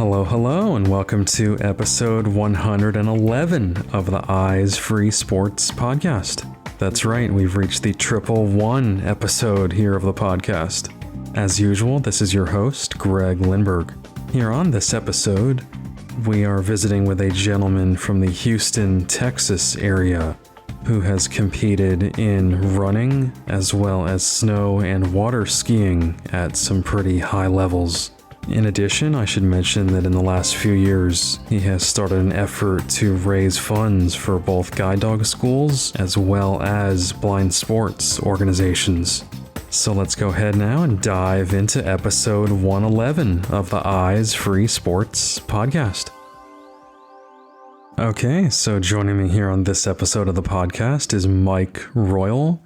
Hello, hello, and welcome to episode 111 of the Eyes Free Sports podcast. That's right, we've reached the 111 episode here of the podcast. As usual, this is your host, Greg Lindberg. Here on this episode, we are visiting with a gentleman from the Houston, Texas area who has competed in running as well as snow and water skiing at some pretty high levels. In addition, I should mention that in the last few years, he has started an effort to raise funds for both guide dog schools as well as blind sports organizations. So let's go ahead now and dive into episode 111 of the Eyes Free Sports podcast. Okay, so joining me here on this episode of the podcast is Mike Royal.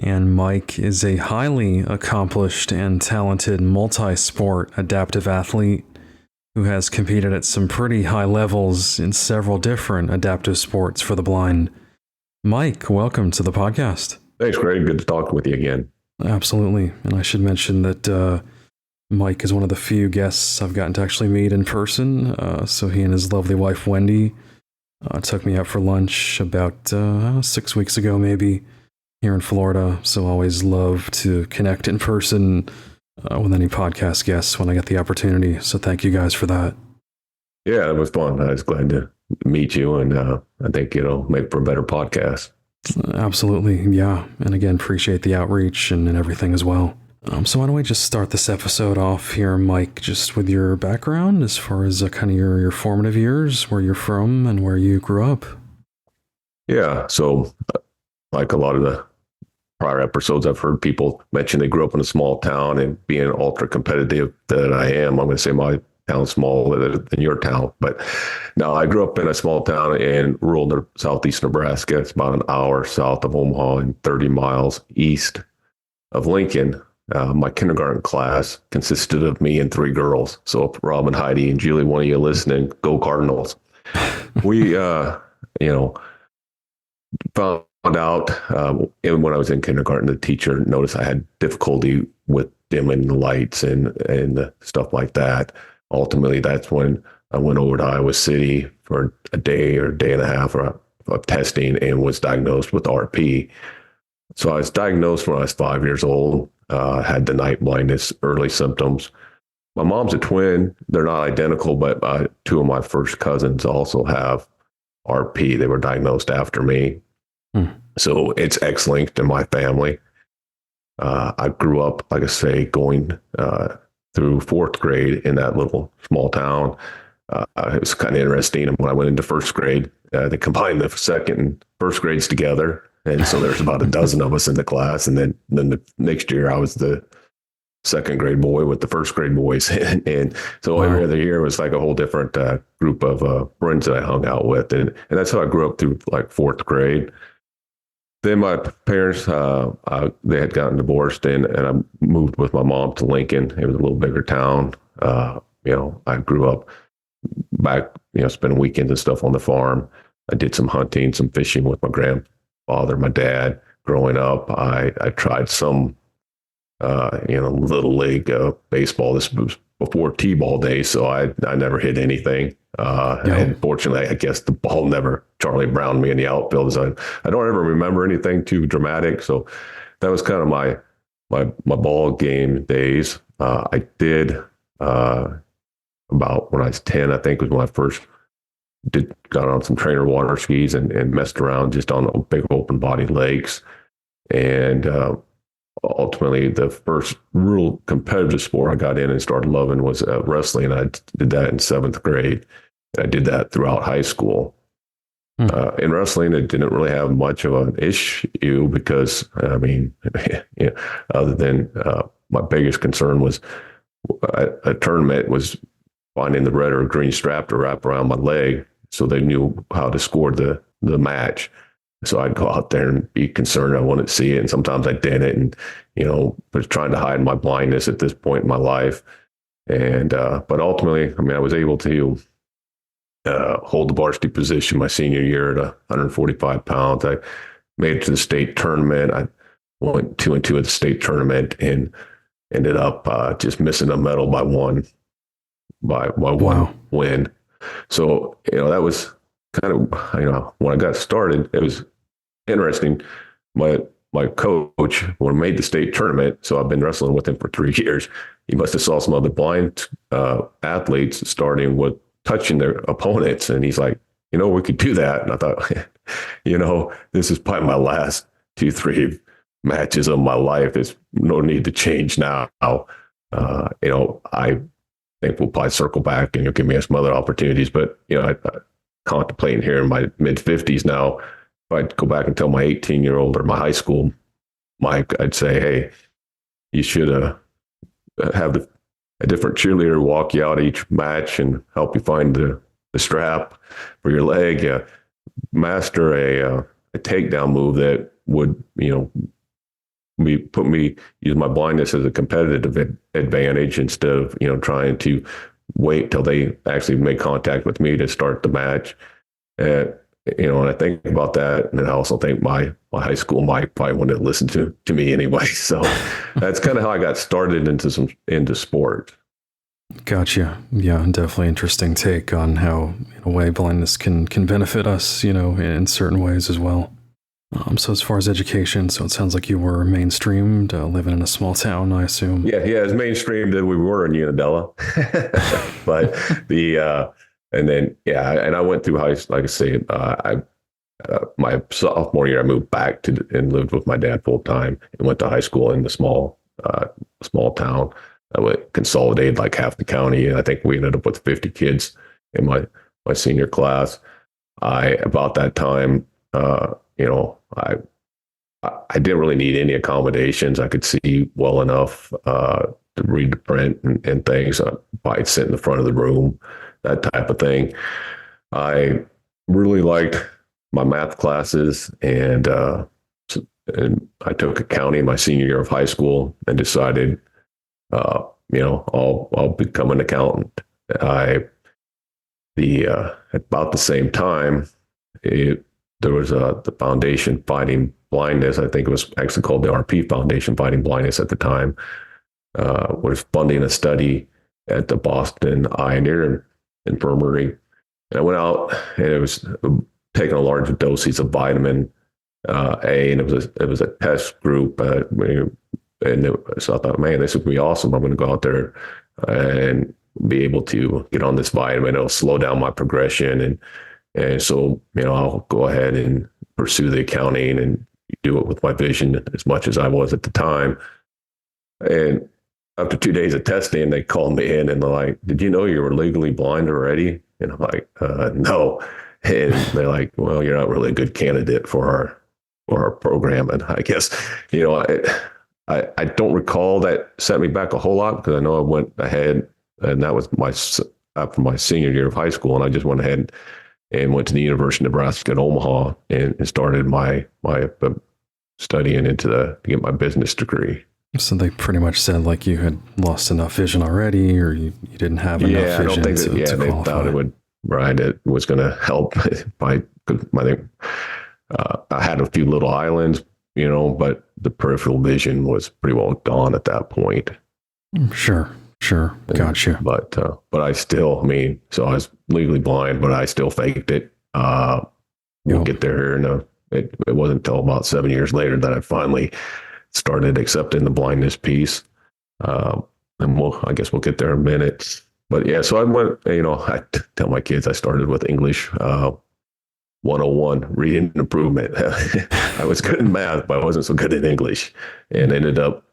And Mike is a highly accomplished and talented multi-sport adaptive athlete who has competed at some pretty high levels in several different adaptive sports for the blind. Mike, welcome to the podcast. Thanks, Greg. Good to talk with you again. Absolutely. And I should mention that Mike is one of the few guests I've gotten to actually meet in person. So he and his lovely wife, Wendy, took me out for lunch about 6 weeks ago, maybe, here in Florida. So always love to connect in person with any podcast guests when I get the opportunity. So thank you guys for that. Yeah, it was fun. I was glad to meet you, and I think it'll make for a better podcast. Absolutely. Yeah. And again, appreciate the outreach and everything as well. So why don't we just start this episode off here, Mike, just with your background as far as kind of your formative years, where you're from and where you grew up. Yeah. So like a lot of the prior episodes, I've heard people mention they grew up in a small town, and being ultra competitive that I am, I'm going to say my town's smaller than your town. But no, I grew up in a small town in rural southeast Nebraska. It's about an hour south of Omaha and 30 miles east of Lincoln. My kindergarten class consisted of me and 3 girls. So if Rob and Heidi and Julie, one of you listening, go Cardinals. We, found out when I was in kindergarten, the teacher noticed I had difficulty with dimming the lights and stuff like that. Ultimately, that's when I went over to Iowa City for a day or day and a half of testing and was diagnosed with RP. So I was diagnosed when I was 5 years old, had the night blindness, early symptoms. My mom's a twin. They're not identical, but 2 of my first cousins also have RP. They were diagnosed after me. So it's X-linked in my family. I grew up, like I say, going through 4th grade in that little small town. It was kind of interesting. And when I went into 1st grade, they combined the 2nd and 1st grades together. And so there's about a dozen of us in the class. And then the next year I was the 2nd grade boy with the 1st grade boys. and so Wow. Every other year was like a whole different group of friends that I hung out with. And that's how I grew up through like 4th grade. Then my parents, they had gotten divorced, and I moved with my mom to Lincoln. It was a little bigger town. I grew up back, spending weekends and stuff on the farm. I did some hunting, some fishing with my grandfather, my dad. Growing up, I tried some, little league baseball. This was before T-ball days, so I never hit anything. And fortunately, I guess the ball never Charlie Browned me in the outfield. So I don't ever remember anything too dramatic. So that was kind of my ball game days. I did about when I was 10, I think was when I first got on some trainer water skis and messed around just on big open body lakes. And ultimately, the first real competitive sport I got in and started loving was wrestling. I did that in 7th grade. I did that throughout high school. In wrestling, it didn't really have much of an issue because, other than my biggest concern was a tournament was finding the red or green strap to wrap around my leg so they knew how to score the match. So I'd go out there and be concerned. I wanted to see it. And sometimes I didn't, and, was trying to hide my blindness at this point in my life. And, but ultimately, I was able to hold the varsity position my senior year at 145 pounds. I made it to the state tournament. I went 2-2 at the state tournament and ended up just missing a medal by one. by one Wow. win. So, that was kind of, when I got started, it was interesting. My coach, when I made the state tournament, so I've been wrestling with him for 3 years. He must have saw some other blind athletes starting with touching their opponents, and he's like, we could do that. And I thought, this is probably my last 2, 3 matches of my life. There's no need to change now. I think we'll probably circle back and you'll give me some other opportunities. But, I contemplating here in my mid 50s now, if I'd go back and tell my 18-year-old or my high school Mike, I'd say, hey, you should have a different cheerleader walk you out each match and help you find the strap for your leg, master a takedown move that would, use my blindness as a competitive advantage instead of, trying to wait till they actually make contact with me to start the match. And, and I think about that. And I also think my high school Mike probably wouldn't listen to me anyway. So that's kind of how I got started into sport. Gotcha. Yeah, definitely interesting take on how, in a way, blindness can benefit us, in certain ways as well. So as far as education, so it sounds like you were mainstreamed, living in a small town, I assume. Yeah, as mainstreamed as we were in Unadilla. But and I went through high, like I say, my sophomore year, I moved back and lived with my dad full time and went to high school in the small town. I went consolidated like half the county, and I think we ended up with 50 kids in my senior class. About that time, I didn't really need any accommodations. I could see well enough to read the print and things. I'd sit in the front of the room, that type of thing. I really liked my math classes, and I took accounting my senior year of high school and decided, I'll become an accountant. About the same time, there was the Foundation Fighting Blindness. I think it was actually called the RP Foundation Fighting Blindness at the time, was funding a study at the Boston Eye and Ear Infirmary. And I went out, and it was taking a large doses of vitamin A, and it was a test group. So I thought, man, this would be awesome. I'm going to go out there and be able to get on this vitamin. It'll slow down my progression. And so, I'll go ahead and pursue the accounting and do it with my vision as much as I was at the time. And after 2 days of testing, they called me in and they're like, did you know you were legally blind already? And I'm like, no. And they're like, well, you're not really a good candidate for our program. And I guess, I don't recall that set me back a whole lot, because I know I went ahead, and that was after my senior year of high school. And I just went ahead and went to the University of Nebraska at Omaha and started my studying to get my business degree. So they pretty much said like you had lost enough vision already, or you didn't have enough vision. I don't think that, they thought it was going to help. I think I had a few little islands, but the peripheral vision was pretty well gone at that point. Sure. Gotcha. But I still, so I was legally blind, but I still faked it. We'll get there here. It wasn't until about 7 years later that I finally started accepting the blindness piece. And I guess we'll get there in a minute. But yeah, so I went, I tell my kids I started with English 101, reading improvement. I was good in math, but I wasn't so good in English, and ended up,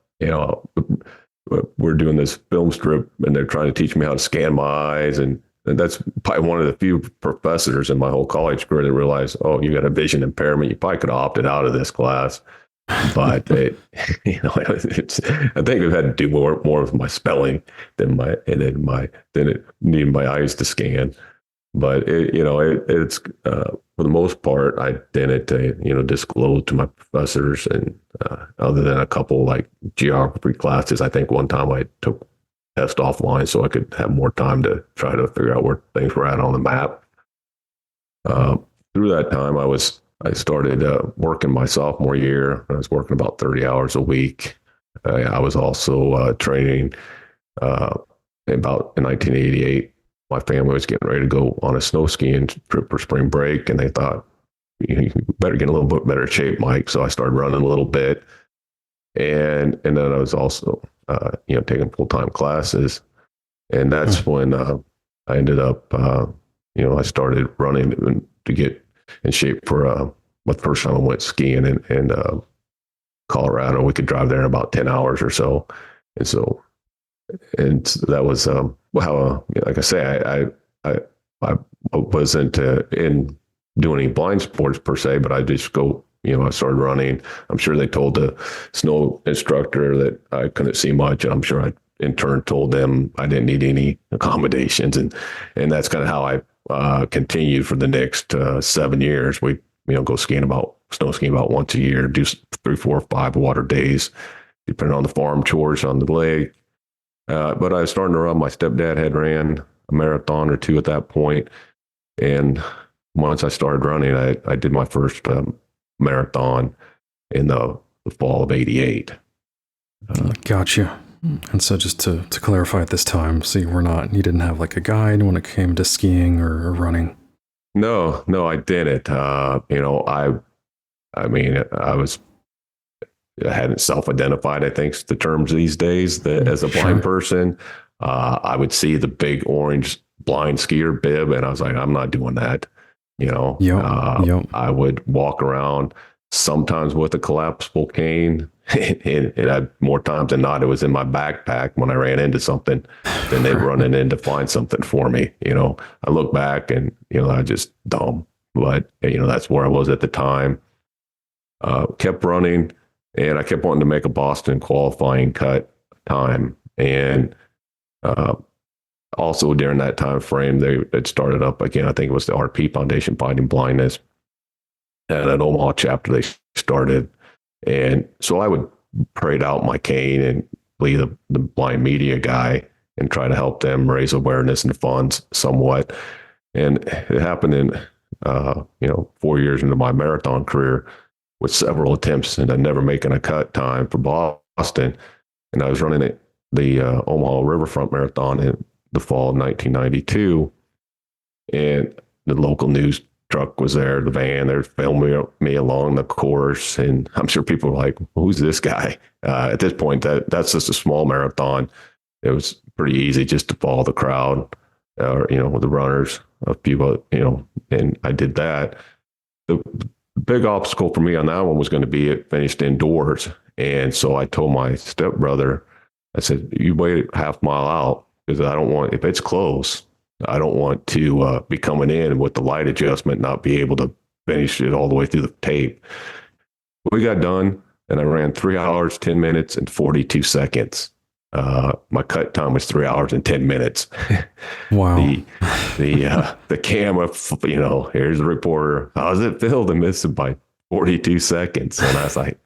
we're doing this film strip, and they're trying to teach me how to scan my eyes. And that's probably one of the few professors in my whole college career that realized, oh, you got a vision impairment. You probably could have opted out of this class. But I think I've had to do more with my spelling than it needed my eyes to scan. But it's for the most part, I didn't disclose to my professors, and other than a couple like geography classes, I think one time I took test offline so I could have more time to try to figure out where things were at on the map. Through that time, I started working my sophomore year. I was working about 30 hours a week. I was also training about in 1988, my family was getting ready to go on a snow skiing trip for spring break, and they thought, you better get a little bit better shape, Mike. So I started running a little bit, and then I was also taking full-time classes, and that's when I ended up I started running to get in shape for the first time I went skiing in Colorado. We could drive there in about 10 hours or so, and that was how like I say, I wasn't in doing any blind sports per se, but I just go, I started running. I'm sure they told the snow instructor that I couldn't see much, and I'm sure I in turn told them I didn't need any accommodations, and that's kind of how I continued for the next 7 years. We go snow skiing about once a year, do 3, 4, 5 water days, depending on the farm chores on the lake. But I was starting to run. My stepdad had ran a marathon or two at that point, and once I started running, I did my first marathon in the fall of '88. Gotcha. And so just to clarify at this time, so you didn't have like a guide when it came to skiing or running? No, I didn't. I hadn't self-identified, I think, the terms these days as a blind person. I would see the big orange blind skier bib, and I was like, I'm not doing that. Yep. I would walk around sometimes with a collapsible cane, and more times than not, it was in my backpack when I ran into something. Then they'd run it in to find something for me. I look back and, I just dumb, but that's where I was at the time. Kept running, and I kept wanting to make a Boston qualifying cut time. And also during that time frame, they had started up again. I think it was the RP Foundation Fighting Blindness, and an Omaha chapter they started. And so I would parade out my cane and be the blind media guy and try to help them raise awareness and funds somewhat. And it happened in 4 years into my marathon career with several attempts and never making a cut time for Boston. And I was running the Omaha Riverfront Marathon in the fall of 1992, and the local news truck was there, the van, they're filming me along the course, and I'm sure people were like, who's this guy? At this point, that's just a small marathon. It was pretty easy just to follow the crowd, with the runners, a few, and I did that. The big obstacle for me on that one was going to be it finished indoors. And so I told my stepbrother, I said, you wait a half mile out, because I don't want, if it's close, I don't want to be coming in with the light adjustment, not be able to finish it all the way through the tape. We got done, and I ran 3 hours, 10 minutes, and 42 seconds. My cut time was 3 hours and 10 minutes. Wow. The camera, here's the reporter. How's it feel to miss it by 42 seconds? And I was like,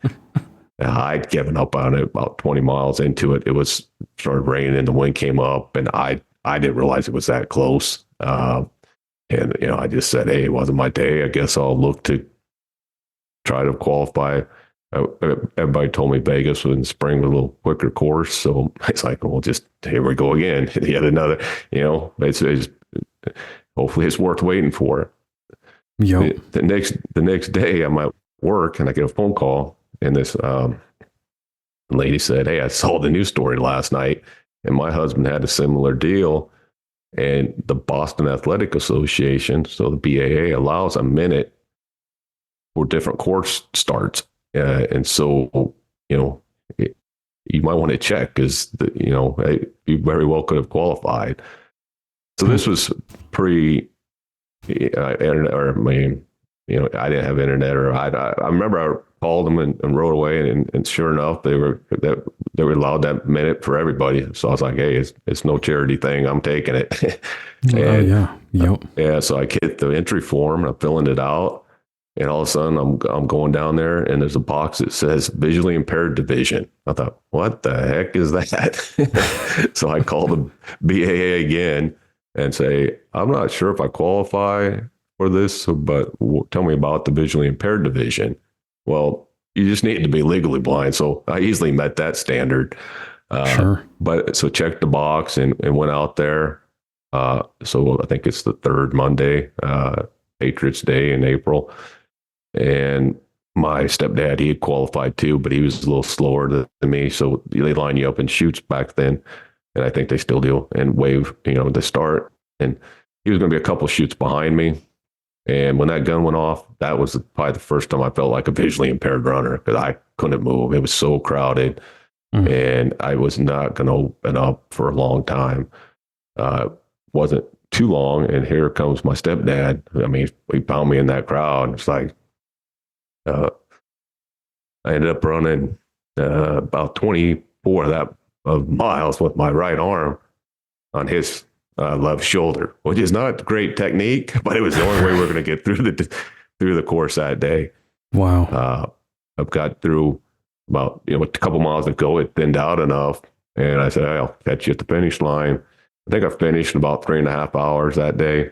I'd given up on it about 20 miles into it. It was started raining and the wind came up, and I didn't realize it was that close. And I just said, hey, it wasn't my day. I guess I'll look to try to qualify. Everybody told me Vegas was in spring with a little quicker course. So it's like, well, just here we go again. Yet another, it's hopefully it's worth waiting for. Yep. The next day I'm at work and I get a phone call, and this lady said, hey, I saw the news story last night, and my husband had a similar deal. And the Boston Athletic Association, so the BAA, allows a minute for different course starts. And so, you might want to check, because, you very well could have qualified. So this was internet, or I didn't have internet, or I remember I called them and wrote away, and sure enough, they were allowed that minute for everybody. So I was like, hey, it's no charity thing. I'm taking it. And, yeah. Yep. So I get the entry form, I'm filling it out, and all of a sudden I'm going down there, and there's a box that says visually impaired division. I thought, what the heck is that? So I called the BAA again and say, I'm not sure if I qualify for this, but tell me about the visually impaired division. Well, you just need to be legally blind. So I easily met that standard. Sure. But so checked the box and went out there. So I think it's the third Monday, Patriots Day in April. And my stepdad, he had qualified too, but he was a little slower than me. So they line you up in chutes back then. And I think they still do, and wave, the start. And he was going to be a couple chutes behind me. And when that gun went off, that was probably the first time I felt like a visually impaired runner because I couldn't move. It was so crowded. And I was not going to open up for a long time. Wasn't too long, and here comes my stepdad. I mean, he found me in that crowd. It's like, I ended up running about 24 of miles with my right arm on his left shoulder, which is not great technique, but it was the only way we're going to get through the course that day. Wow. I've got through about a couple miles to go. It thinned out enough, and I said, I'll catch you at the finish line. I think I finished in about 3.5 hours that day.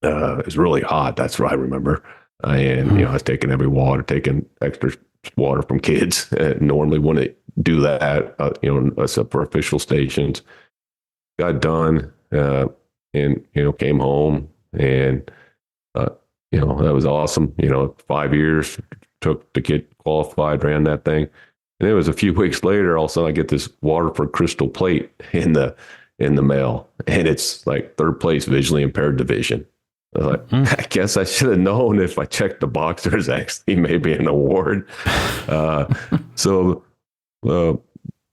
It was really hot. That's what I remember. And I was taking taking extra water from kids. Normally wouldn't do that, except for official stations. Got done, and came home, and that was awesome. 5 years took to get qualified, ran that thing. And it was a few weeks later, all of a sudden I get this Waterford crystal plate in the mail, and it's like third place visually impaired division. I was like, I guess I should have known if I checked the box, there's actually maybe an award. So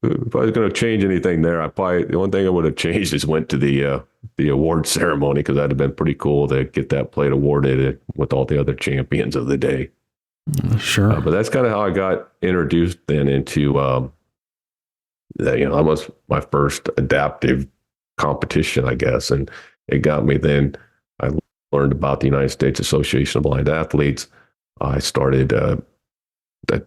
if I was going to change anything there, the one thing I would have changed is went to the award ceremony, because that'd have been pretty cool to get that plate awarded with all the other champions of the day. Sure. But that's kind of how I got introduced then into, that was my first adaptive competition, I guess. And it got me then, I learned about the United States Association of Blind Athletes. I started, I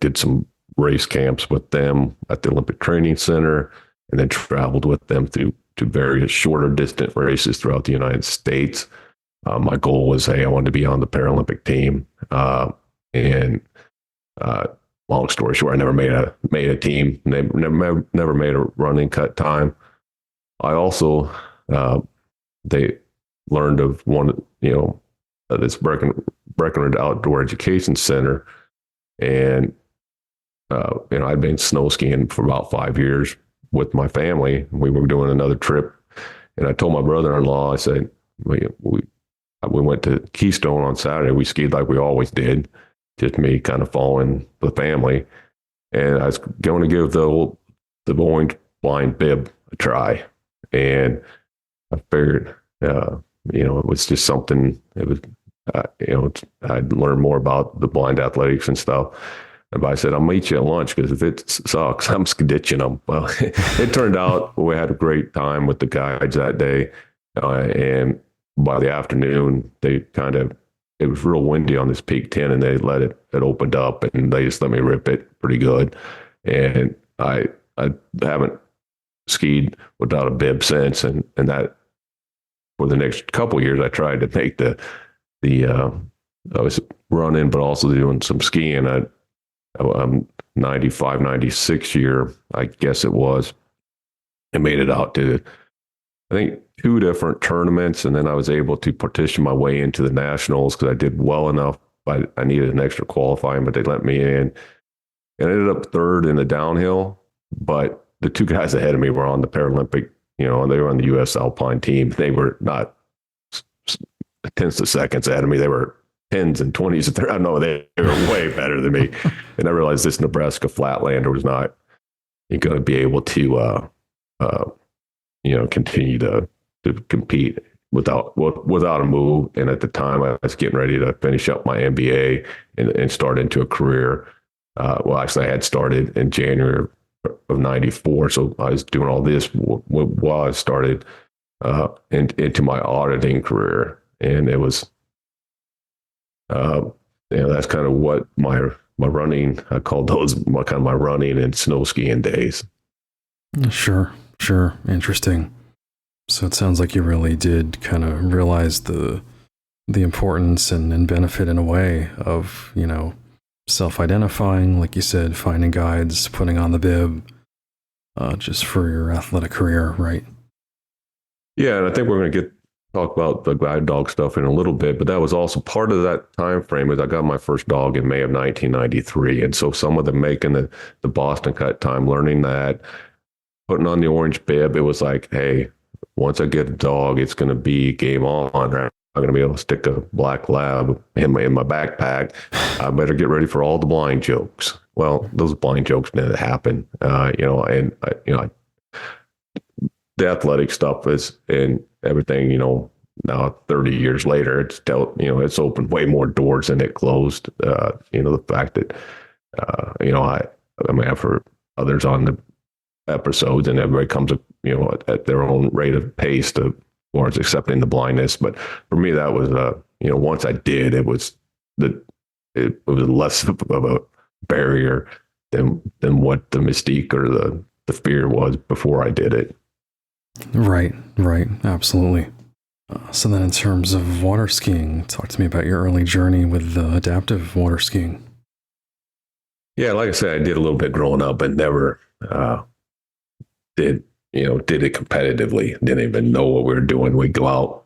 did some race camps with them at the Olympic Training Center, and then traveled with them to various shorter distance races throughout the United States. My goal was, I wanted to be on the Paralympic team. And long story short, I never made a team. Never made a running cut time. I also they learned of one, this Breckenridge Outdoor Education Center, and I'd been snow skiing for about 5 years with my family. We were doing another trip, and I told my brother-in-law, I said, we went to Keystone on Saturday. We skied like we always did, just me kind of following the family. And I was going to give the orange blind bib a try. And I figured, it was just something, it was, I'd learn more about the blind athletics and stuff. But I said, I'll meet you at lunch, because if it sucks, I'm ditching them. Well, it turned out we had a great time with the guides that day. And by the afternoon, it was real windy on this peak 10, and they let it opened up, and they just let me rip it pretty good. And I haven't skied without a bib since. And that for the next couple of years, I tried to make I was running, but also doing some skiing. I'm 95, 96 year, I guess it was. I made it out to, I think, 2 different tournaments, and then I was able to partition my way into the nationals because I did well enough. I needed an extra qualifying, but they let me in. And I ended up third in the downhill, but the 2 guys ahead of me were on the Paralympic, they were on the U.S. Alpine team. They were not tenths of seconds ahead of me. They were 10s and 20s. I know they were way better than me. And I realized this Nebraska Flatlander was not going to be able to, continue to compete without a move. And at the time, I was getting ready to finish up my MBA and start into a career. Actually, I had started in January of 94. So I was doing all this while I started into my auditing career. And it was, that's kind of what my running, I called those my running and snow skiing days. Sure. Interesting. So it sounds like you really did kind of realize the importance and benefit in a way of, self-identifying, like you said, finding guides, putting on the bib, just for your athletic career, right? Yeah, and I think we're going to talk about the guide dog stuff in a little bit, but that was also part of that time frame. Is I got my first dog in May of 1993, and so some of them making the Boston cut time, learning that, putting on the orange bib, it was like, hey, once I get a dog, it's going to be game on. Right? I'm going to be able to stick a black lab in my backpack. I better get ready for all the blind jokes. Well, those blind jokes didn't happen, the athletic stuff is and everything, now 30 years later, it's opened way more doors than it closed. The fact that, I've heard others on the episodes and everybody comes up, at their own rate of pace towards accepting the blindness. But for me, that was, once I did, it was less of a barrier than what the mystique or the fear was before I did it. Right, absolutely. So then in terms of water skiing, talk to me about your early journey with adaptive water skiing. Yeah, like I said, I did a little bit growing up, but never did it competitively. Didn't even know what we were doing. We'd go out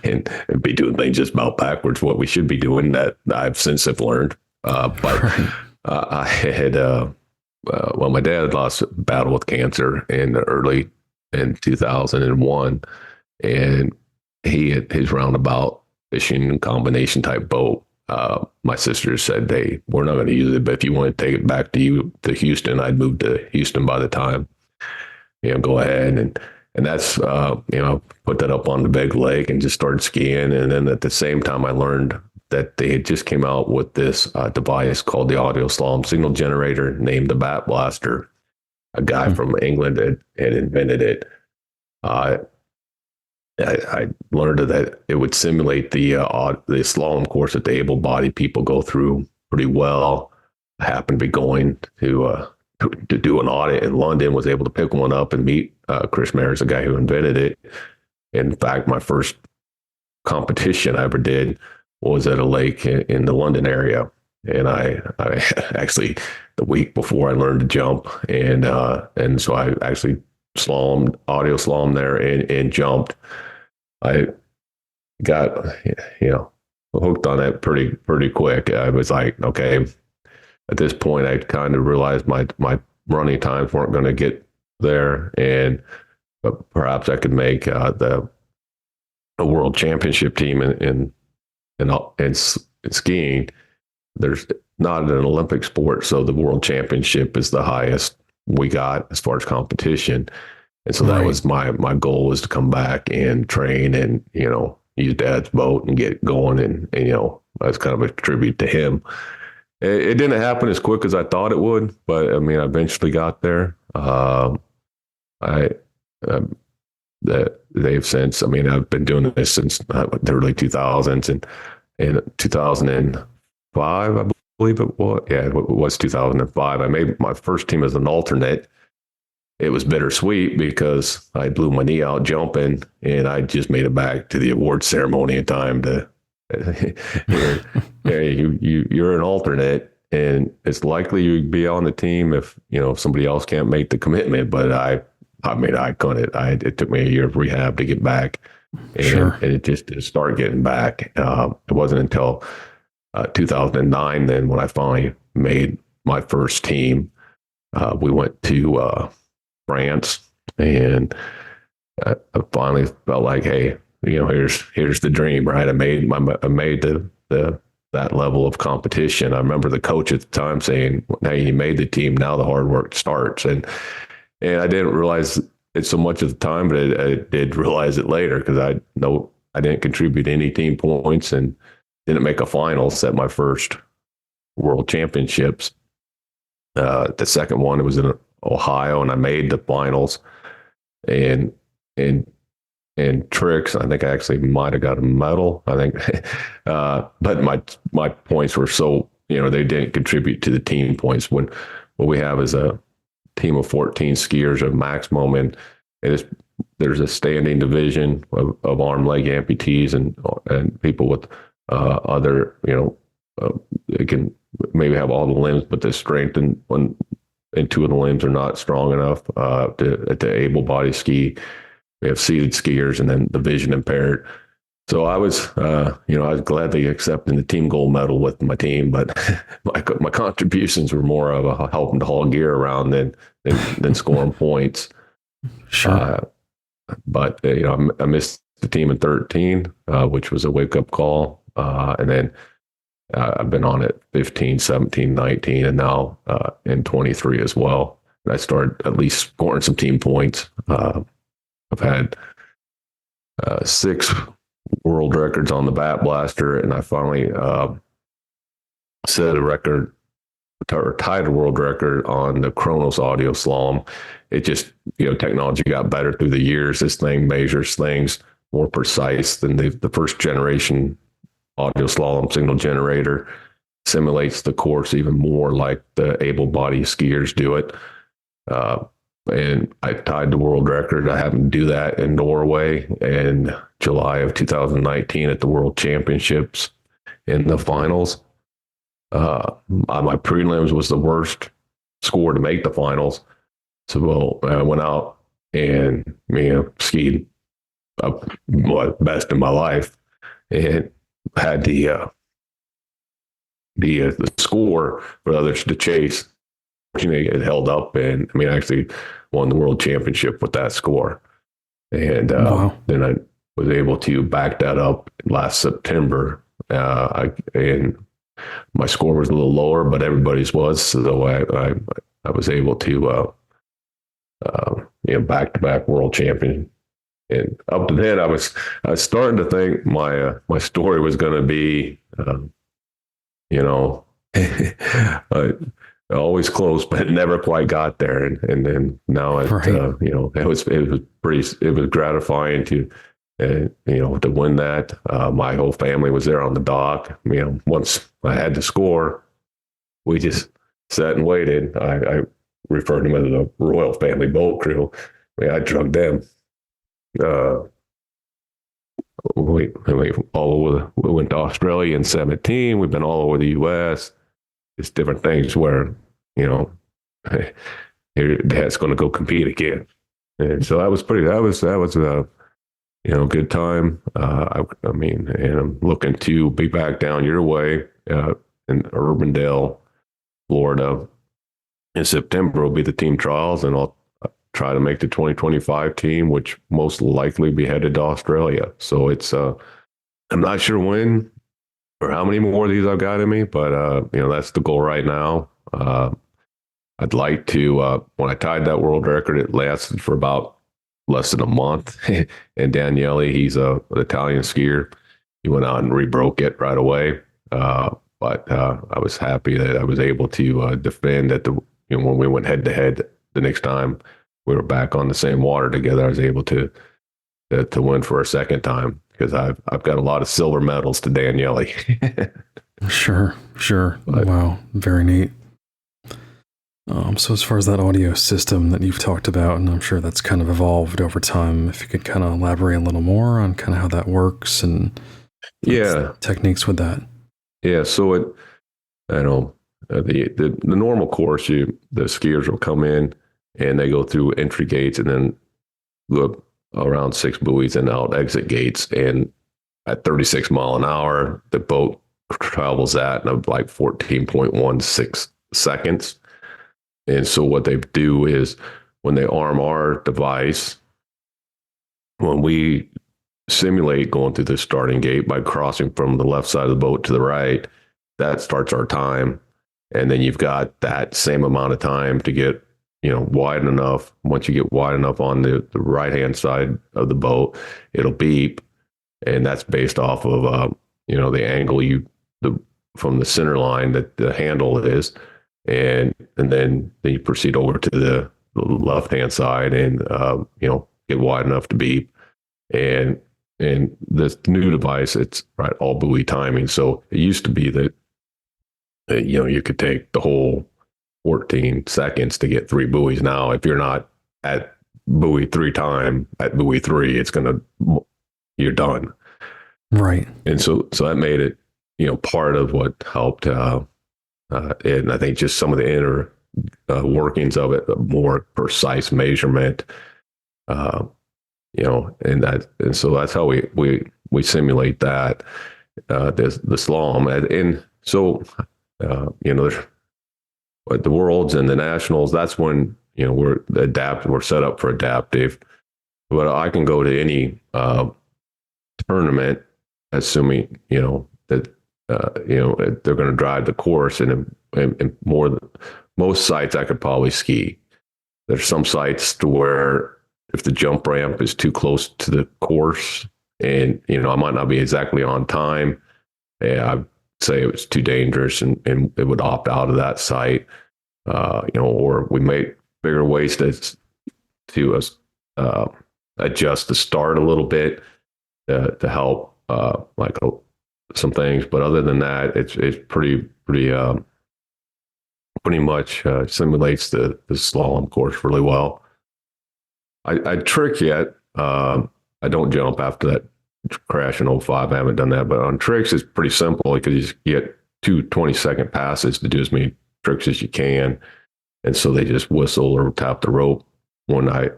and be doing things just about backwards what we should be doing that I've since have learned. I had my dad lost a battle with cancer in 2001, and he had his roundabout fishing combination type boat. My sister said, "Hey, we're not going to use it, but if you want to take it back to Houston," I'd moved to Houston by the time. Go ahead and that's put that up on the big lake and just started skiing. And then at the same time, I learned that they had just came out with this device called the audio slalom signal generator, named the Bat Blaster. A guy from England had invented it. I learned that it would simulate the slalom course that the able-bodied people go through pretty well. I happened to be going to do an audit in London, was able to pick one up and meet Chris Mayer, the guy who invented it. In fact, my first competition I ever did was at a lake in the London area. And I actually, the week before I learned to jump, and so I actually audio slalom there and jumped. I got, hooked on it pretty quick. I was like, okay, at this point, I kind of realized my running times weren't going to get there, but perhaps I could make a world championship team in skiing. There's not an Olympic sport, so the world championship is the highest we got as far as competition. And so that was my goal, was to come back and train and, use Dad's boat and get going. And that's kind of a tribute to him. It didn't happen as quick as I thought it would, but I eventually got there. They've since, I've been doing this since the early 2000s, and in 2005, I believe it was. Yeah, it was 2005. I made my first team as an alternate. It was bittersweet because I blew my knee out jumping, and I just made it back to the awards ceremony in time to. You're an alternate, and it's likely you'd be on the team if somebody else can't make the commitment. But I couldn't. It took me a year of rehab to get back, and it just to start getting back. It wasn't until 2009 then when I finally made my first team. We went to France, and I finally felt like, hey, here's the dream, right? I made that level of competition. I remember the coach at the time saying, "Hey, you made the team. Now the hard work starts." And I didn't realize it so much at the time, but I did realize it later, because I didn't contribute any team points and didn't make a final. Set my first world championships. The second one, it was in Ohio, and I made the finals. And tricks, I think I actually might have got a medal, I think. But my points were so, they didn't contribute to the team points. When what we have is a team of 14 skiers of maximum, and there's a standing division of arm, leg amputees and people with other, they can maybe have all the limbs, but the strength and and two of the limbs are not strong enough to able-bodied ski. We have seated skiers and then the vision impaired. So I was, I was gladly accepting the team gold medal with my team, but my contributions were more of a helping to haul gear around than scoring points. Sure. But I missed the team in 13, which was a wake-up call. And then I've been on it 15, 17, 19, and now in 23 as well. And I started at least scoring some team points. I've had 6 world records on the Bat Blaster, and I finally set a record or tied a world record on the Kronos audio slalom. It just, technology got better through the years. This thing measures things more precise than the first generation audio slalom signal generator, simulates the course even more like the able-bodied skiers do it. And I tied the world record. I happened to do that in Norway in July of 2019 at the World Championships in the finals. My prelims was the worst score to make the finals. So I went out and skied up best in my life and had the score for others to chase. It held up, and I actually won the world championship with that score. And Wow. then I was able to back that up last September. And my score was a little lower, but everybody's was. So I was able to back-to-back world champion. And up to then, I was starting to think my story was going to be, always close, but never quite got there. And then now it was gratifying to win that. My whole family was there on the dock. Once I had the score, we just sat and waited. I referred to them as the royal family boat crew. I drugged them. We all over. We went to Australia in 17. We've been all over the U.S. It's different things where, Dad's going to go compete again. And so that was a good time. And I'm looking to be back down your way in Urbandale, Florida. In September will be the team trials, and I'll try to make the 2025 team, which most likely be headed to Australia. So it's, I'm not sure when or how many more of these I've got in me, but that's the goal right now. I'd like to, when I tied that world record, it lasted for about less than a month. And Daniele, he's an Italian skier. He went out and rebroke it right away. But I was happy that I was able to defend at when we went head to head the next time we were back on the same water together. I was able to win for a second time, because I've got a lot of silver medals to Daniele. Sure. But, wow. Very neat. So as far as that audio system that you've talked about, and I'm sure that's kind of evolved over time, if you could kind of elaborate a little more on kind of how that works and techniques with that. Yeah. So the normal course, the skiers will come in and they go through entry gates and then go around 6 buoys and out exit gates. And at 36 mile an hour, the boat travels at like 14.16 seconds. And so what they do is, when they arm our device, when we simulate going through the starting gate by crossing from the left side of the boat to the right, that starts our time. And then you've got that same amount of time to get wide enough. Once you get wide enough on the right-hand side of the boat, it'll beep. And that's based off of, the angle from the center line that the handle is. And then you proceed over to the left-hand side and, get wide enough to beep. And this new device, it's all buoy timing. So it used to be that, you could take the whole 14 seconds to get 3 buoys. Now, if you're not at buoy 3 time, at buoy 3, you're done. Right. And so that made it, part of what helped. And I think just some of the workings of it, a more precise measurement. And so that's how we simulate that the slalom, and so the worlds and the nationals. That's when we're set up for adaptive. But I can go to any tournament, assuming that they're going to drive the course, and most sites I could probably ski. There's some sites to where if the jump ramp is too close to the course, and I might not be exactly on time, I'd say it was too dangerous, and it would opt out of that site. Or we make bigger ways to adjust the start a little bit to help some things. But other than that, it's pretty much simulates the slalom course really well. I trick yet. I don't jump after that crash in 05. I haven't done that. But on tricks, it's pretty simple because you just get 2 20-second passes to do as many tricks as you can. And so they just whistle or tap the rope when I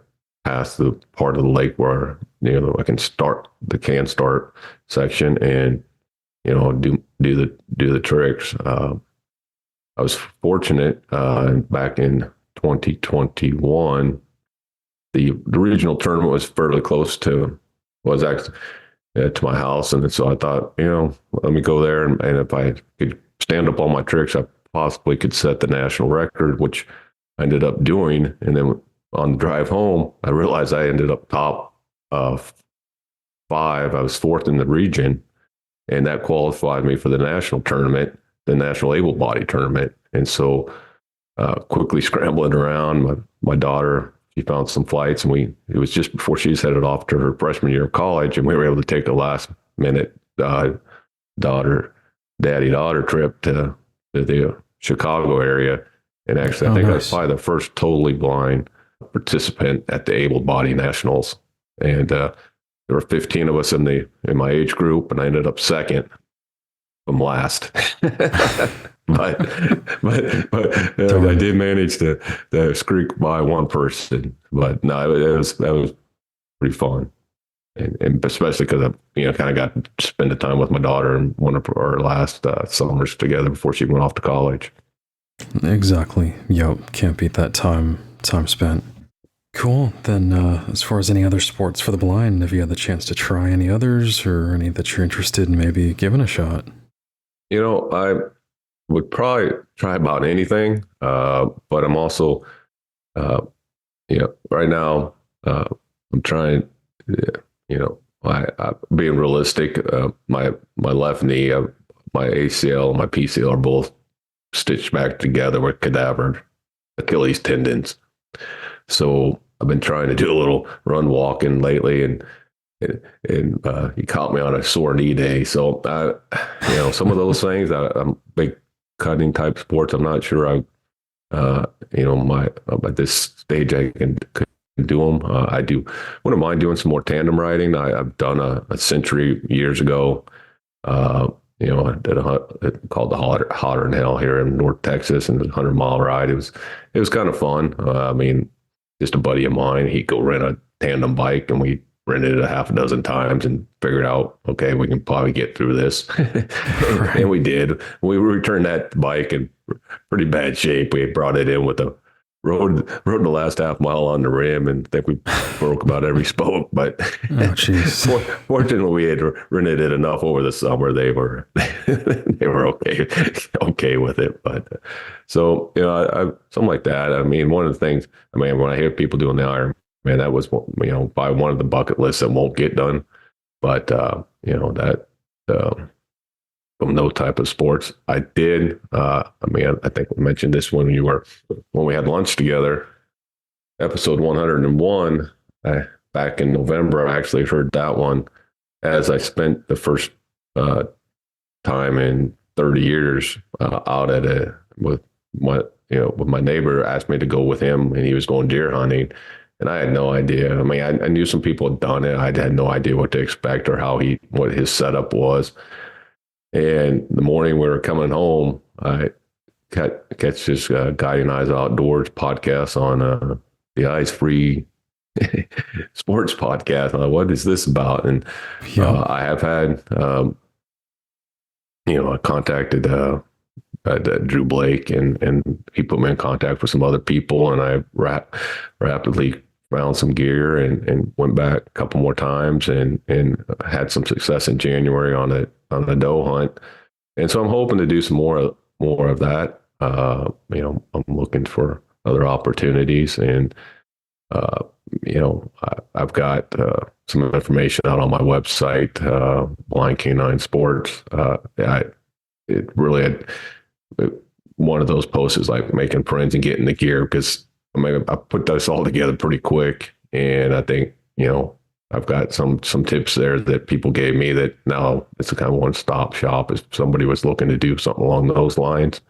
pass the part of the lake where I can start the can start section and do the tricks. I was fortunate back in 2021. The regional tournament was fairly close to my house, and so I thought, let me go there, and if I could stand up all my tricks, I possibly could set the national record, which I ended up doing. And then on the drive home, I realized I ended up top 5. I was 4th in the region, and that qualified me for the national tournament, the national able body tournament. And so quickly scrambling around, my daughter, she found some flights, and it was just before she's headed off to her freshman year of college, and we were able to take a last minute daddy-daughter trip to the Chicago area. And actually, I think I was probably the first totally blind participant at the able body nationals. And there were 15 of us in my age group, and I ended up second from last. but I did manage to squeak by one person. But no, that was pretty fun, and especially because I kind of got to spend the time with my daughter in one of our last summers together before she went off to college. Exactly. Yep. Can't beat that time spent. Cool. Then as far as any other sports for the blind, have you had the chance to try any others, or any that you're interested in maybe giving a shot? I would probably try about anything, but I'm also, right now, I'm trying, being realistic. My left knee, my ACL, and my PCL are both stitched back together with cadaver Achilles tendons. So I've been trying to do a little run walking lately, and he caught me on a sore knee day. So some of those things, I'm big cutting type sports. I'm not sure at this stage I can do them. I wouldn't mind doing some more tandem riding. I've done a century years ago. I did called the Hotter than Hell here in North Texas, and it was a 100-mile ride. It was kind of fun. Just a buddy of mine, he'd go rent a tandem bike, and we rented it a half a dozen times and figured out, okay, we can probably get through this. And we did. We returned that bike in pretty bad shape. We brought it in with rode the last half mile on the rim, and I think we broke about every spoke. But fortunately, we had rented it enough over the summer. They were okay with it. But so something like that. I mean, one of the things. When I hear people doing the Ironman, that was by one of the bucket lists that won't get done. But from those type of sports, I did. I think we mentioned this when we had lunch together, episode 101. Back in November, I actually heard that one as I spent the first time in 30 years out with my neighbor. Asked me to go with him, and he was going deer hunting. And I had no idea. I knew some people had done it. I had no idea what to expect or what his setup was. And the morning we were coming home, I catch this Guiding Eyes Outdoors podcast on the Eyes Free Sports podcast. What is this about? And I have had, I contacted Drew Blake, and he put me in contact with some other people, and I rapidly found some gear and went back a couple more times and had some success in January on the doe hunt. And so I'm hoping to do some more of that. I'm looking for other opportunities, and I've got some information out on my website, Blind Canine Sports. One of those posts is like making friends and getting the gear, because I put this all together pretty quick, and I think I've got some tips there that people gave me that now it's a kind of one-stop shop if somebody was looking to do something along those lines.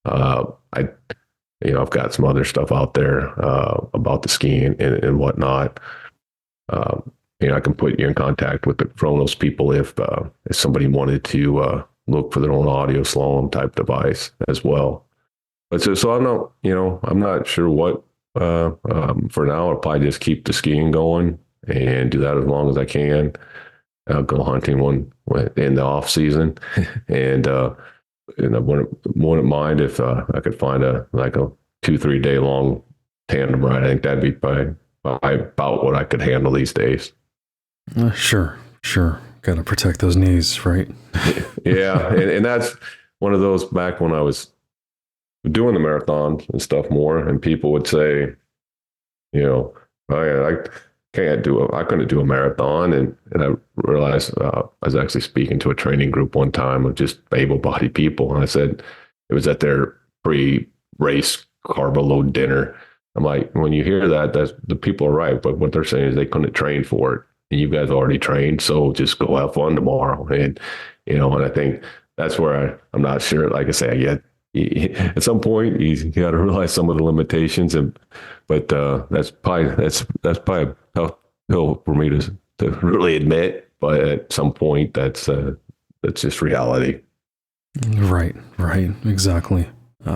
I've got some other stuff out there about the skiing and whatnot. I can put you in contact with from those people if somebody wanted to look for their own audio slalom type device as well. But so I'm not sure what for now. I'll probably just keep the skiing going and do that as long as I can. I'll go hunting in the off season, and I wouldn't mind if I could find a 2-3 day long tandem ride. I think that'd be probably about what I could handle these days. Sure. Got to protect those knees, right? Yeah, and that's one of those back when I was doing the marathons and stuff more, and people would say, oh yeah, I couldn't do a marathon, and I realized I was actually speaking to a training group one time of just able-bodied people, and I said it was at their pre-race carbo load dinner. I'm like, when you hear that, that's the people are right, but what they're saying is they couldn't train for it, and you guys already trained, so just go have fun tomorrow. And and I think that's where I'm not sure. Like I say, at some point you got to realize some of the limitations, but that's probably a tough hill for me to really admit. But at some point, that's just reality. Right, exactly.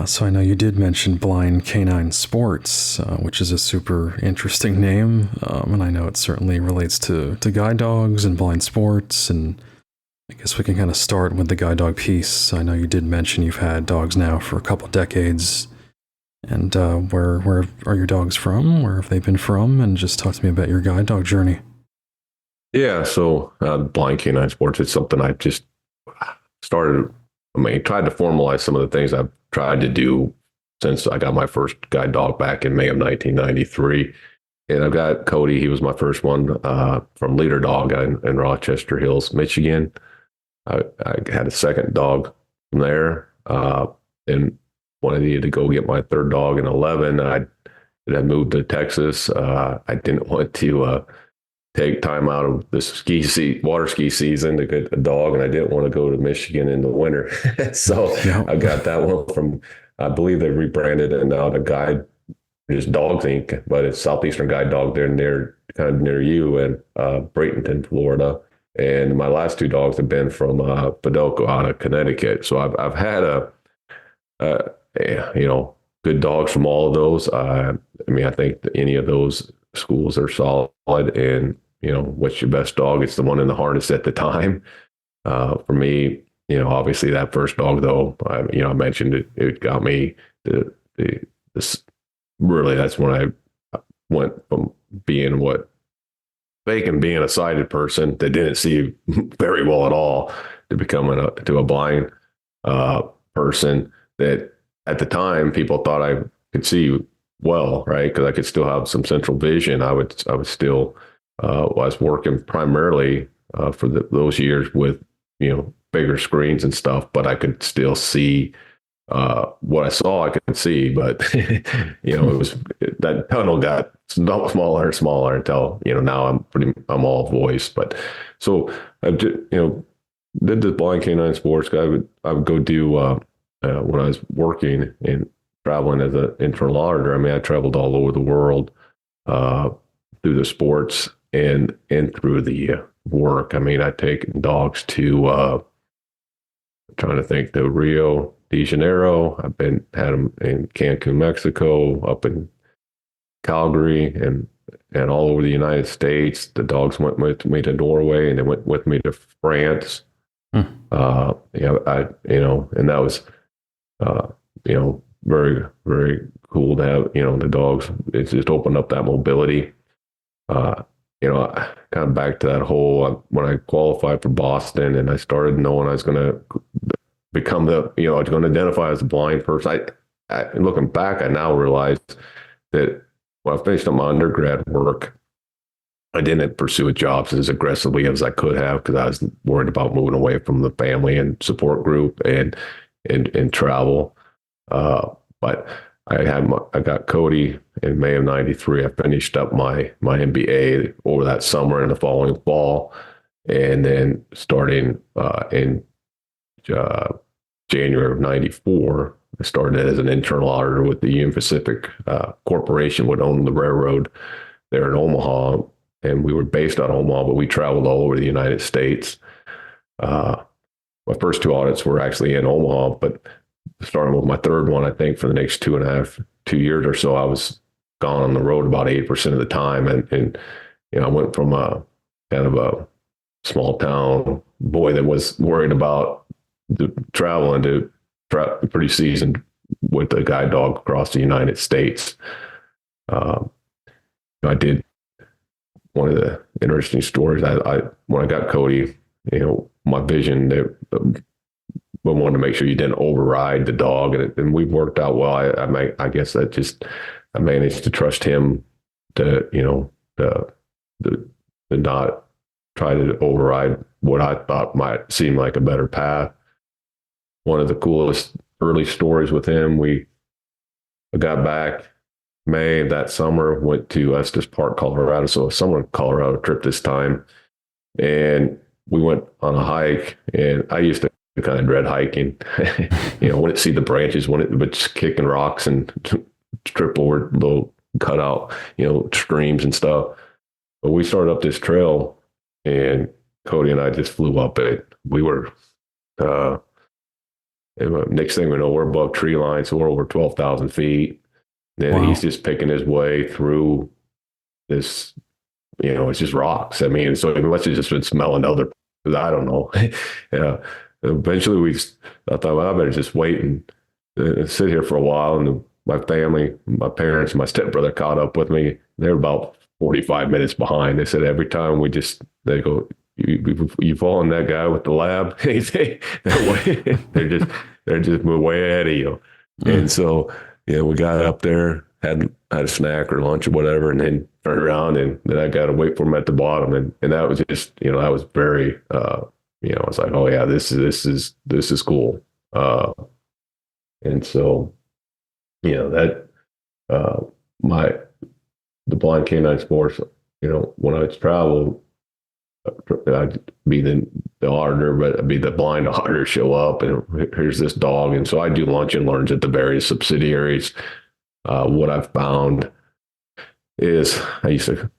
So I know you did mention Blind Canine Sports, which is a super interesting name, and I know it certainly relates to guide dogs and blind sports, and I guess we can kind of start with the guide dog piece. I know you did mention you've had dogs now for a couple decades, and where are your dogs from? Where have they been from? And just talk to me about your guide dog journey. Yeah, so Blind Canine Sports, it's something I just started. Tried to formalize some of the things I've tried to do since I got my first guide dog back in May of 1993. And I've got Cody. He was my first one from Leader Dog in Rochester Hills, Michigan. I had a second dog from there. And when I needed to go get my third dog in 11, I moved to Texas. I didn't want to take time out of the water ski season to get a dog, and I didn't want to go to Michigan in the winter. So I got that one from, I believe they rebranded it now to Guide, just Dogs Inc., but it's Southeastern Guide Dog. They're kind of near you in Bradenton, Florida. And my last two dogs have been from Padelco out of Connecticut. So I've had good dogs from all of those. I think that any of those schools are solid, and what's your best dog? It's the one in the harness at the time. For me, obviously that first dog, though, I mentioned it got me this really, that's when I went from being being a sighted person that didn't see very well at all to becoming a blind person that at the time people thought I could see well, right? Because I could still have some central vision. I was working primarily for those years with bigger screens and stuff, but I could still see what I saw. I could see, but it was that tunnel got smaller and smaller until now I'm all voice. But so I did the Blind Canine Sports. I would go do when I was working and traveling as an internal auditor. I traveled all over the world through the sports and through the work. I'd taken dogs to trying to think, the Rio de Janeiro. Had them in Cancun, Mexico, up in Calgary, and all over the United States. The dogs went with me to Norway, and they went with me to France. And that was, very, very cool to have, the dogs. It's just opened up that mobility. Kind of back to that whole, when I qualified for Boston and I started knowing I was going to become I was going to identify as a blind person. Looking back, I now realize that when I finished up my undergrad work, I didn't pursue jobs as aggressively as I could have because I was worried about moving away from the family and support group and travel. But I got Cody in May of '93. I finished up my MBA over that summer and the following fall, and then starting in January of '94, I started as an internal auditor with the Union Pacific Corporation, would own the railroad there in Omaha. And we were based out of Omaha, but we traveled all over the United States. My first two audits were actually in Omaha, but starting with my third one, I think for the next 2 years or so, I was gone on the road about 80% of the time. And I went from a kind of a small town boy that was worried about traveling to pretty seasoned with a guide dog across the United States. I did. One of the interesting stories, when I got Cody, my vision that we wanted to make sure you didn't override the dog, and we've worked out well. I guess that just I managed to trust him to not try to override what I thought might seem like a better path. One of the coolest early stories with him, I got back May of that summer, went to Estes Park, Colorado. So a summer Colorado trip this time. And we went on a hike, and I used to kind of dread hiking. Wouldn't see the branches, but just kicking rocks and trip over little cutout, streams and stuff. But we started up this trail, and Cody and I just flew up it. We were, next thing we know, we're above tree line. So we're over 12,000 feet. Then wow. He's just picking his way through this, it's just rocks. I mean, so he must have just been smelling other, I don't know. Yeah. Eventually I thought, well, I better just wait and sit here for a while. And my family, my parents, my stepbrother caught up with me. They were about 45 minutes behind. They said every time they go, you following that guy with the lab? they're just way ahead of you. And so, we got up there, had a snack or lunch or whatever, and then turned around, and then I got to wait for him at the bottom. And that was just, that was very, I was like, oh yeah, this is cool. And so, that, the Blind Canine Sports, when I travel, I'd be the auditor, but I'd be the blind auditor, show up, and here's this dog. And so I do lunch and learns at the various subsidiaries. What I've found is I used to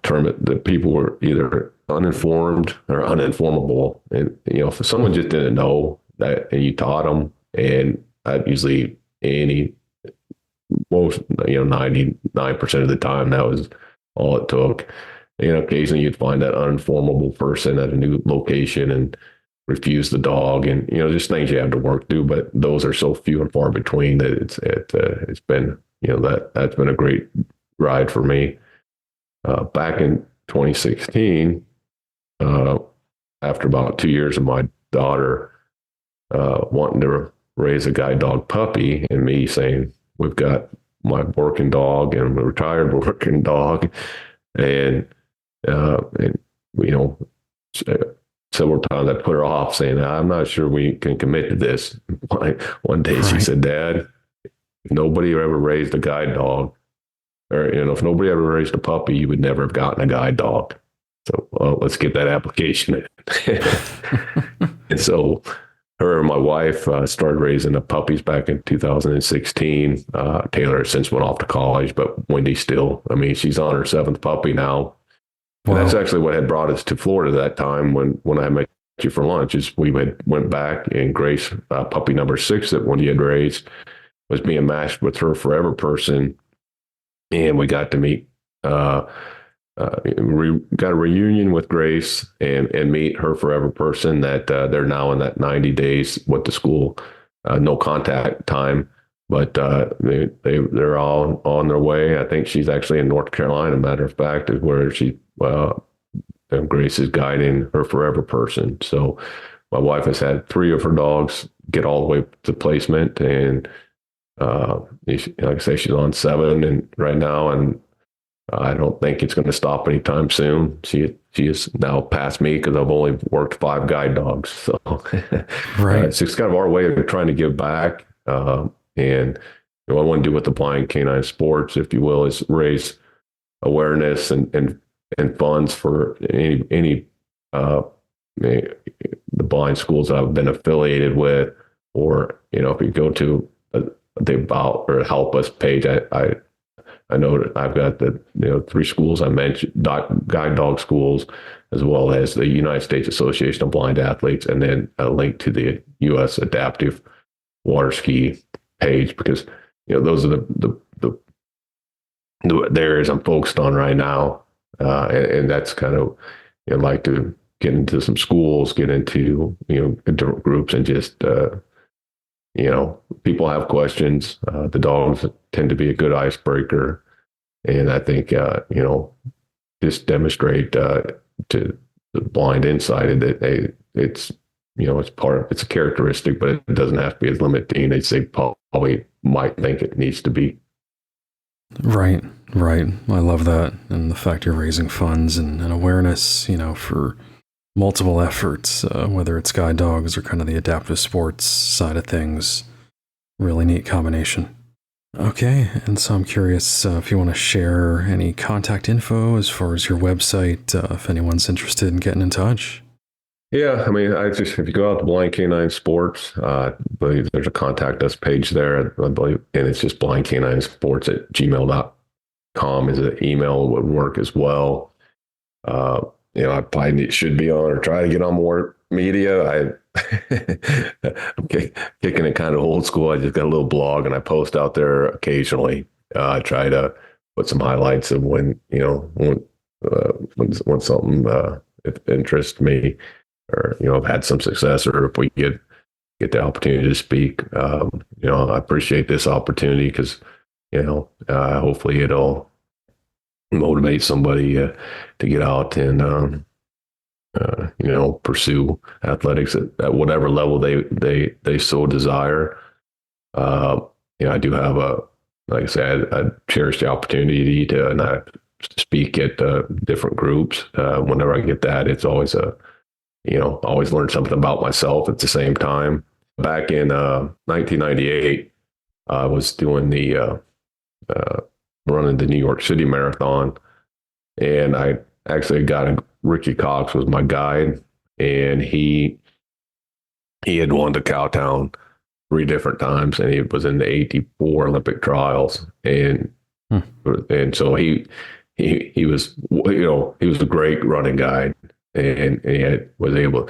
term it that people were either uninformed or uninformable. And, if someone just didn't know that and you taught them, and I'd usually most, 99% of the time, that was all it took. Occasionally you'd find that uninformable person at a new location and refuse the dog, and just things you have to work through. But those are so few and far between that it's been that's been a great ride for me. Back in 2016, after about 2 years of my daughter wanting to raise a guide dog puppy, and me saying, we've got my working dog and a retired working dog, and several times I put her off, saying, I'm not sure we can commit to this. One day she said, Dad, if nobody ever raised a guide dog, or, if nobody ever raised a puppy, you would never have gotten a guide dog. So, well, let's get that application in. And so her and my wife started raising the puppies back in 2016. Taylor has since went off to college, but Wendy still, she's on her 7th puppy now. Wow. And that's actually what had brought us to Florida that time when I had my you for lunch. Is we went back, and Grace, puppy number 6 that Wendy had raised, was being matched with her forever person, and we got to meet. Got a reunion with Grace and meet her forever person that they're now in that 90 days with the school, no contact time, but they're all on their way. I think she's actually in North Carolina, matter of fact, is where Grace is guiding her forever person. So my wife has had 3 of her dogs get all the way to placement, and like I say, she's on 7 and right now, and I don't think it's going to stop anytime soon. She is now past me because I've only worked 5 guide dogs. So Right. so it's kind of our way of trying to give back. And what I want to do with the Blind Canine Sports, if you will, is raise awareness and funds for any the blind schools that I've been affiliated with, or if you go to the About or Help Us page, I know that I've got the 3 schools I mentioned, guide dog schools, as well as the United States Association of Blind Athletes, and then a link to the U.S. Adaptive Water Ski page, because those are the areas I'm focused on right now, and that's kind of like to get into some schools, get into different groups, and just people have questions. The dogs tend to be a good icebreaker. And I think, just demonstrate to the blind insight that it's a characteristic, but it doesn't have to be as limiting as they probably might think it needs to be. Right. I love that. And the fact you're raising funds and awareness, for multiple efforts, whether it's guide dogs or kind of the adaptive sports side of things. Really neat combination. Okay, and so I'm curious if you want to share any contact info as far as your website, if anyone's interested in getting in touch. Yeah, I mean, if you go out to Blind Canine Sports, I believe there's a contact us page there, I believe, and it's just blindcaninesports@gmail.com is an email would work as well. I probably should be on or try to get on more media. I'm kicking it kind of old school. I just got a little blog and I post out there occasionally. I try to put some highlights of when something if interests me, or I've had some success, or if we get the opportunity to speak. I appreciate this opportunity because hopefully it'll motivate somebody to get out and pursue athletics at whatever level they so desire. I do have like I said, I cherish the opportunity to not speak at different groups. Whenever I get that, it's always always learn something about myself at the same time. Back in 1998, I was doing the running the New York City Marathon, and I actually got Ricky Cox was my guide, and he had won the Cowtown 3 different times, and he was in the '84 Olympic trials, and so he was he was a great running guide, and he was able,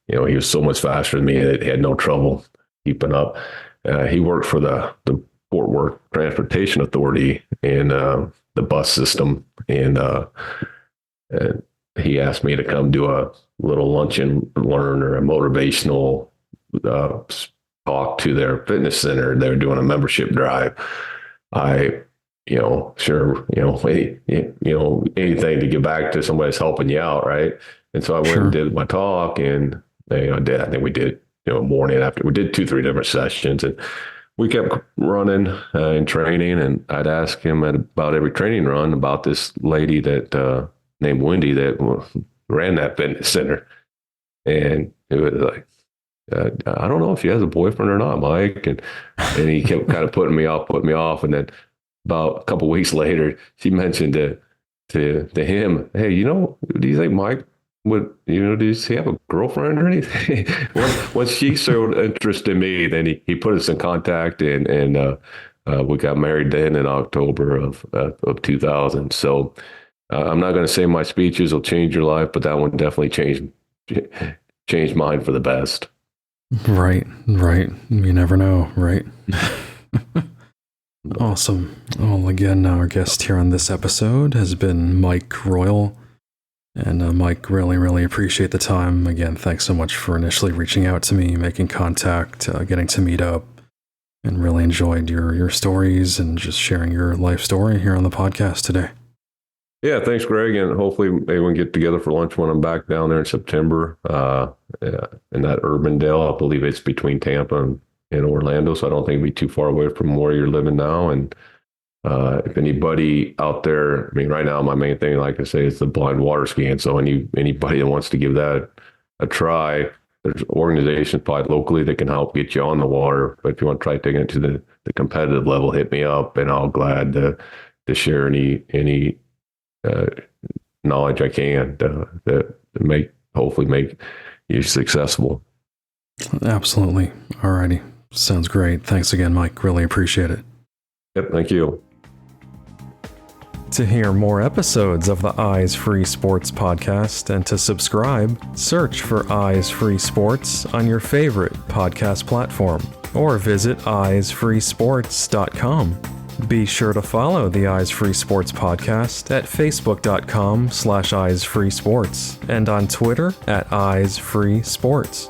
he was so much faster than me that he had no trouble keeping up. He worked for the Fort Worth Transportation Authority and the bus system, and he asked me to come do a little lunch and learn, or a motivational talk to their fitness center. They were doing a membership drive. Sure, anything to give back to somebody that's helping you out, right? And so I went and did my talk, and I think we did, morning after, we did 2-3 different sessions, and we kept running and training, and I'd ask him at about every training run about this lady that named Wendy that ran that fitness center. And it was like, I don't know if she has a boyfriend or not, Mike. And he kept kind of putting me off. And then about a couple of weeks later, she mentioned to him, hey, do you think Mike would, does he have a girlfriend or anything? Once she showed interest in me, then he put us in contact, and we got married then in October of 2000. So I'm not going to say my speeches will change your life, but that one definitely changed changed mine for the best. Right. You never know, right? Awesome. Well, again, our guest here on this episode has been Mike Royal. And Mike, really appreciate the time. Again, thanks so much for initially reaching out to me, making contact, getting to meet up, and really enjoyed your stories and just sharing your life story here on the podcast today. Yeah, thanks, Greg. And hopefully maybe we can get together for lunch when I'm back down there in September in that Urbandale. I believe it's between Tampa and Orlando, so I don't think it'll be too far away from where you're living now. And if anybody out there, I mean, right now my main thing, like I say, is the blind water skiing. So anybody that wants to give that a try, there's organizations probably locally that can help get you on the water. But if you want to try taking it to the competitive level, hit me up, and I'll glad to share any knowledge I can to hopefully make you successful. Absolutely. Alrighty. Sounds great. Thanks again, Mike. Really appreciate it. Yep. Thank you. To hear more episodes of the Eyes Free Sports podcast and to subscribe, search for Eyes Free Sports on your favorite podcast platform or visit eyesfreesports.com. Be sure to follow the Eyes Free Sports podcast at facebook.com/eyesfreesports and on Twitter at Eyes Free Sports.